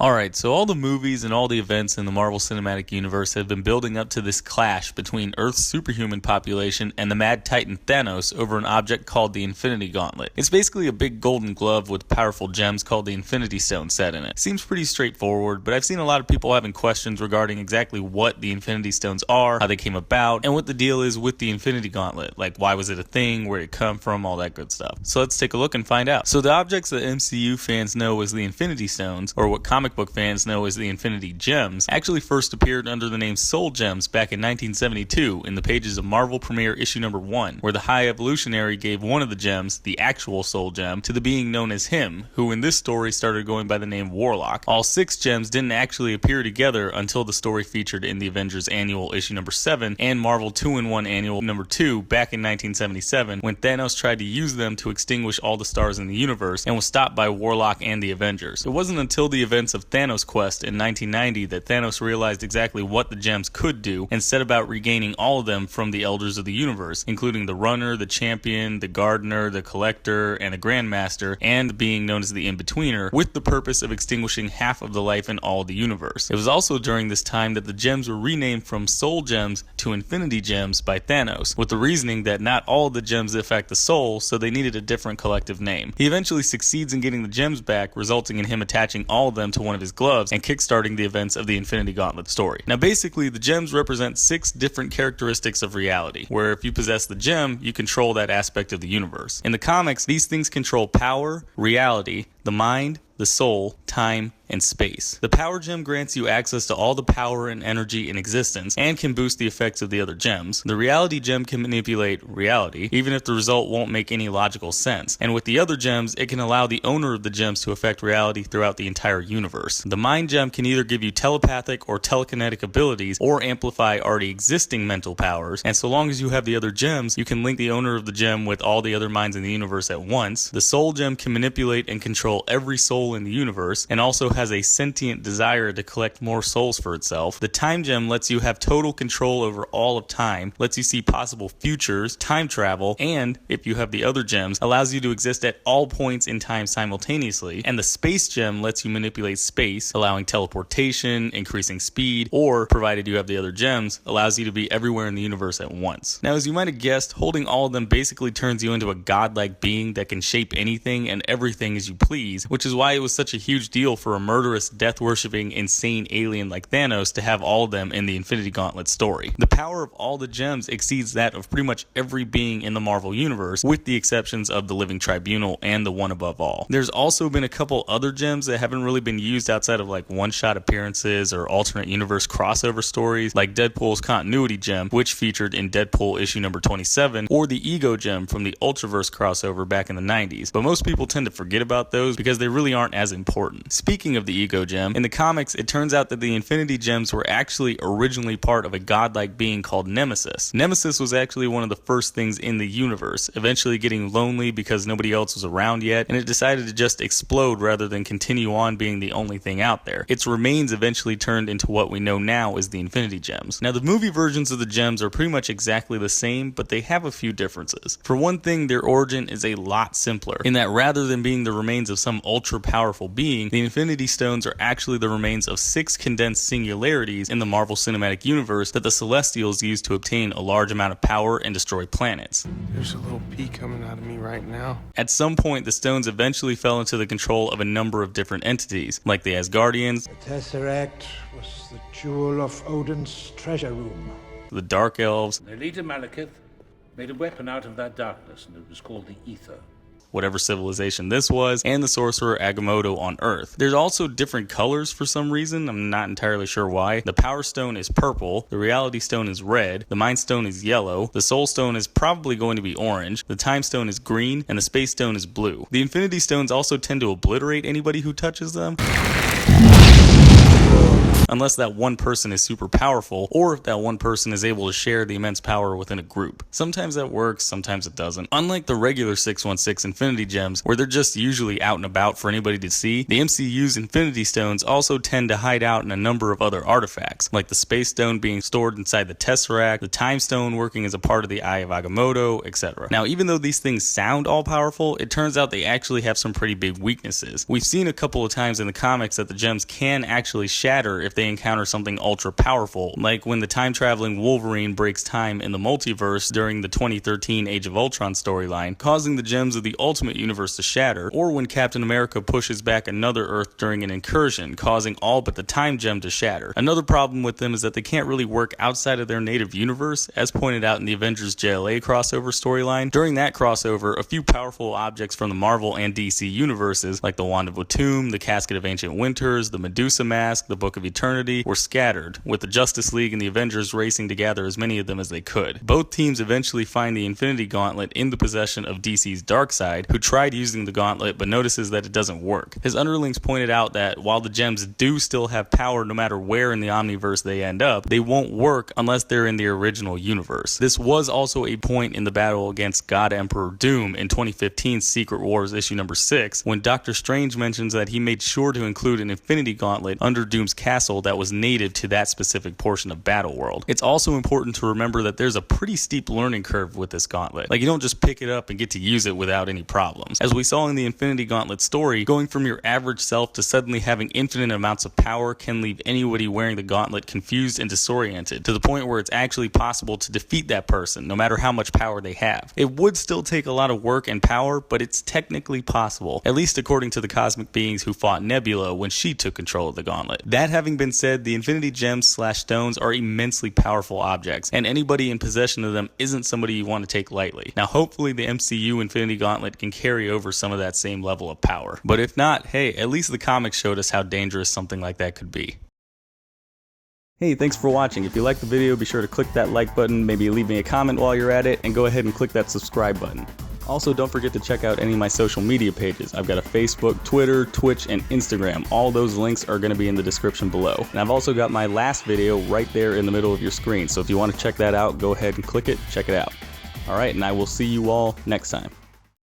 Alright, so all the movies and all the events in the Marvel Cinematic Universe have been building up to this clash between Earth's superhuman population and the mad titan Thanos over an object called the Infinity Gauntlet. It's basically a big golden glove with powerful gems called the Infinity Stone set in it. Seems pretty straightforward, but I've seen a lot of people having questions regarding exactly what the Infinity Stones are, how they came about, and what the deal is with the Infinity Gauntlet. Like, why was it a thing, where did it come from, all that good stuff. So let's take a look and find out. So the objects that MCU fans know as the Infinity Stones, or what comic book fans know as the Infinity Gems, actually first appeared under the name Soul Gems back in 1972 in the pages of Marvel Premiere issue number 1, where the High Evolutionary gave one of the gems, the actual Soul Gem, to the being known as him, who in this story started going by the name Warlock. All 6 gems didn't actually appear together until the story featured in the Avengers Annual issue number 7 and Marvel 2-in-1 Annual number 2 back in 1977, when Thanos tried to use them to extinguish all the stars in the universe and was stopped by Warlock and the Avengers. It wasn't until the events of Thanos Quest in 1990 that Thanos realized exactly what the gems could do and set about regaining all of them from the Elders of the Universe, including the Runner, the Champion, the Gardener, the Collector, and the Grandmaster, and the being known as the In-Betweener, with the purpose of extinguishing half of the life in all the universe. It was also during this time that the gems were renamed from Soul Gems to Infinity Gems by Thanos, with the reasoning that not all of the gems affect the soul, so they needed a different collective name. He eventually succeeds in getting the gems back, resulting in him attaching all of them to one of his gloves and kickstarting the events of the Infinity Gauntlet story. Now basically, the gems represent 6 different characteristics of reality, where if you possess the gem, you control that aspect of the universe. In the comics, these things control power, reality, the mind, the soul, time, and space. The power gem grants you access to all the power and energy in existence and can boost the effects of the other gems. The reality gem can manipulate reality, even if the result won't make any logical sense. And with the other gems, it can allow the owner of the gems to affect reality throughout the entire universe. The mind gem can either give you telepathic or telekinetic abilities or amplify already existing mental powers, and so long as you have the other gems, you can link the owner of the gem with all the other minds in the universe at once. The soul gem can manipulate and control every soul in the universe, and also has a sentient desire to collect more souls for itself. The time gem lets you have total control over all of time, lets you see possible futures, time travel, and, if you have the other gems, allows you to exist at all points in time simultaneously. And the space gem lets you manipulate space, allowing teleportation, increasing speed, or, provided you have the other gems, allows you to be everywhere in the universe at once. Now, as you might have guessed, holding all of them basically turns you into a godlike being that can shape anything and everything as you please, which is why it was such a huge deal for a murderous, death-worshipping, insane alien like Thanos to have all of them in the Infinity Gauntlet story. The power of all the gems exceeds that of pretty much every being in the Marvel Universe, with the exceptions of the Living Tribunal and the One Above All. There's also been a couple other gems that haven't really been used outside of like one-shot appearances or alternate universe crossover stories, like Deadpool's Continuity Gem, which featured in Deadpool issue number 27, or the Ego Gem from the Ultraverse crossover back in the 90s, but most people tend to forget about those because they really aren't as important. Speaking of the Ego Gem, in the comics, it turns out that the Infinity Gems were actually originally part of a godlike being called Nemesis. Nemesis was actually one of the first things in the universe, eventually getting lonely because nobody else was around yet, and it decided to just explode rather than continue on being the only thing out there. Its remains eventually turned into what we know now as the Infinity Gems. Now, the movie versions of the gems are pretty much exactly the same, but they have a few differences. For one thing, their origin is a lot simpler, in that rather than being the remains of some ultra-powerful being, the Infinity Stones are actually the remains of 6 condensed singularities in the Marvel Cinematic Universe that the Celestials use to obtain a large amount of power and destroy planets. There's a little pee coming out of me right now. At some point, the stones eventually fell into the control of a number of different entities, like the Asgardians, The Tesseract was the jewel of Odin's treasure room. the Dark Elves, Their leader Malekith made a weapon out of that darkness, and it was called the Ether. whatever civilization this was, and the sorcerer Agamotto on Earth. There's also different colors for some reason, I'm not entirely sure why. The Power Stone is purple, the Reality Stone is red, the Mind Stone is yellow, the Soul Stone is probably going to be orange, the Time Stone is green, and the Space Stone is blue. The Infinity Stones also tend to obliterate anybody who touches them. unless that one person is super powerful, or if that one person is able to share the immense power within a group. Sometimes that works, sometimes it doesn't. Unlike the regular 616 Infinity Gems, where they're just usually out and about for anybody to see, the MCU's Infinity Stones also tend to hide out in a number of other artifacts, like the Space Stone being stored inside the Tesseract, the Time Stone working as a part of the Eye of Agamotto, etc. Now, even though these things sound all powerful, it turns out they actually have some pretty big weaknesses. We've seen a couple of times in the comics that the gems can actually shatter if they encounter something ultra powerful, like when the time-traveling Wolverine breaks time in the multiverse during the 2013 Age of Ultron storyline, causing the gems of the Ultimate Universe to shatter, or when Captain America pushes back another Earth during an incursion, causing all but the time gem to shatter. Another problem with them is that they can't really work outside of their native universe, as pointed out in the Avengers JLA crossover storyline. During that crossover, a few powerful objects from the Marvel and DC universes, like the Wand of Watum, the Casket of Ancient Winters, the Medusa Mask, the Book of Eternity, were scattered, with the Justice League and the Avengers racing to gather as many of them as they could. Both teams eventually find the Infinity Gauntlet in the possession of DC's Darkseid, who tried using the gauntlet but notices that it doesn't work. His underlings pointed out that while the gems do still have power no matter where in the Omniverse they end up, they won't work unless they're in the original universe. This was also a point in the battle against God Emperor Doom in 2015's Secret Wars issue number 6, when Doctor Strange mentions that he made sure to include an Infinity Gauntlet under Doom's castle that was native to that specific portion of Battleworld. It's also important to remember that there's a pretty steep learning curve with this gauntlet. Like, you don't just pick it up and get to use it without any problems. As we saw in the Infinity Gauntlet story, going from your average self to suddenly having infinite amounts of power can leave anybody wearing the gauntlet confused and disoriented, to the point where it's actually possible to defeat that person, no matter how much power they have. It would still take a lot of work and power, but it's technically possible, at least according to the cosmic beings who fought Nebula when she took control of the gauntlet. That having been said, the Infinity Gems/Stones are immensely powerful objects, and anybody in possession of them isn't somebody you want to take lightly. Now, hopefully the MCU Infinity Gauntlet can carry over some of that same level of power. But if not, hey, at least the comics showed us how dangerous something like that could be. Hey, thanks for watching. If you liked the video, be sure to click that like button, maybe leave me a comment while you're at it, and go ahead and click that subscribe button. Also, don't forget to check out any of my social media pages. I've got a Facebook, Twitter, Twitch, and Instagram. All those links are going to be in the description below. And I've also got my last video right there in the middle of your screen, so if you want to check that out, go ahead and click it, check it out. Alright, and I will see you all next time.